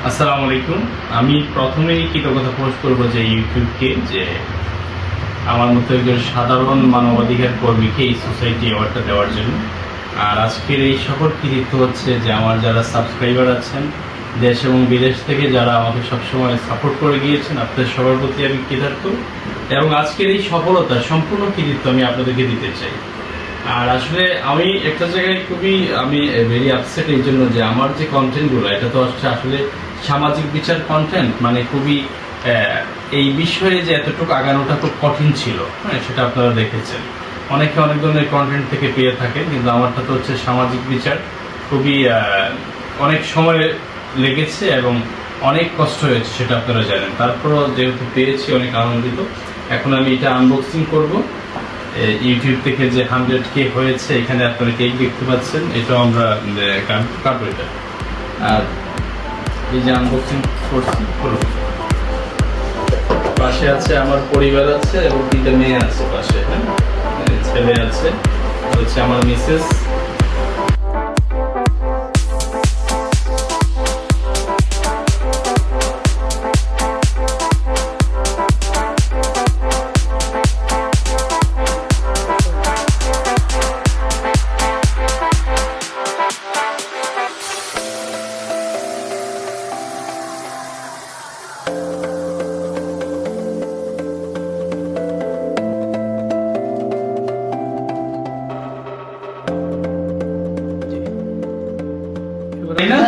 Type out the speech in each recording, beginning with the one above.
আসসালামু আলাইকুম। আমি প্রথমেই কৃতজ্ঞতা প্রকাশ করবো যে ইউটিউবকে, যে আমার মতো একজন সাধারণ মানবাধিকার কর্মীকে এই সোসাইটি অ্যাওয়ার্ডটা দেওয়ার জন্য। আর আজকের এই সকল কৃতিত্ব হচ্ছে যে আমার যারা সাবস্ক্রাইবার আছেন দেশ এবং বিদেশ থেকে, যারা আমাকে সবসময় সাপোর্ট করে গিয়েছেন, আপনাদের সবার প্রতি আমি কৃতজ্ঞ। এবং আজকের এই সফলতা সম্পূর্ণ কৃতিত্ব আমি আপনাদেরকে দিতে চাই। আর আসলে আমি একটা জায়গায় খুবই ভেরি আপসেট এই জন্য যে আমার যে কন্টেন্টগুলো, এটা তো হচ্ছে আসলে সামাজিক বিচার কন্টেন্ট, মানে খুবই এই বিষয়ে যে এতটুকু আগানোটা খুব কঠিন ছিল, হ্যাঁ, সেটা আপনারা দেখেছেন। অনেকে অনেক ধরনের কন্টেন্ট থেকে পেয়ে থাকেন, কিন্তু আমারটা তো হচ্ছে সামাজিক বিচার। খুবই অনেক সময় লেগেছে এবং অনেক কষ্ট হয়েছে, সেটা আপনারা জানেন। তারপরও যেহেতু পেয়েছি, অনেক আনন্দিত। এখন আমি এটা আনবক্সিং করব। ইউটিউব থেকে যে 100K হয়েছে, এখানে আপনারা কেক দেখতে পাচ্ছেন, এটাও আমরা কাটবো এটা। আর এই যে আনবক্সিং করছি, পাশে আছে আমার পরিবার আছে এবং 3টা মেয়ে আছে পাশে, হ্যাঁ, ছেলে আছে, হচ্ছে আমার মিসেস।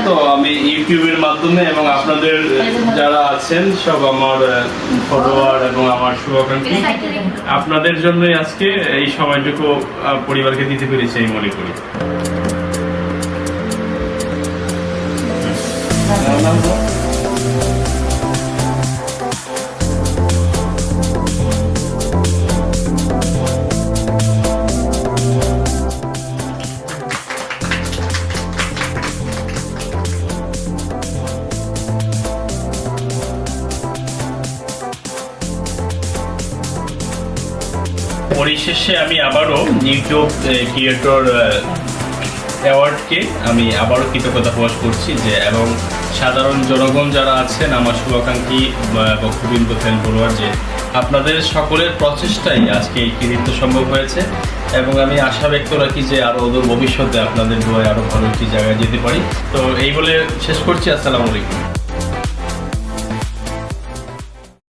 তো আমি ইউটিউবের মাধ্যমে এবং আপনাদের যারা আছেন সব আমার ফলোয়ার এবং আমার শুভাকাঙ্ক্ষী, আপনাদের জন্যই আজকে এই সময়টুকু পরিবারকে দিতে পেরেছি এই মনে করি। পরিশেষে আমি আবারও ইউটিউব ক্রিয়েটর অ্যাওয়ার্ডকে আমি আবারও কৃতজ্ঞতা প্রকাশ করছি, যে এবং সাধারণ জনগণ যারা আছেন, আমার শুভাকাঙ্ক্ষী বক্তবৃন্দ, ফ্যান ফলোয়ার, যে আপনাদের সকলের প্রচেষ্টাই আজকে এই কৃতিত্ব সম্ভব হয়েছে। এবং আমি আশা ব্যক্ত রাখি যে আরও ভবিষ্যতে আপনাদের দোয়ায় আরও ভালো একটি জায়গায় যেতে পারি। তো এই বলে শেষ করছি। আসসালামু আলাইকুম।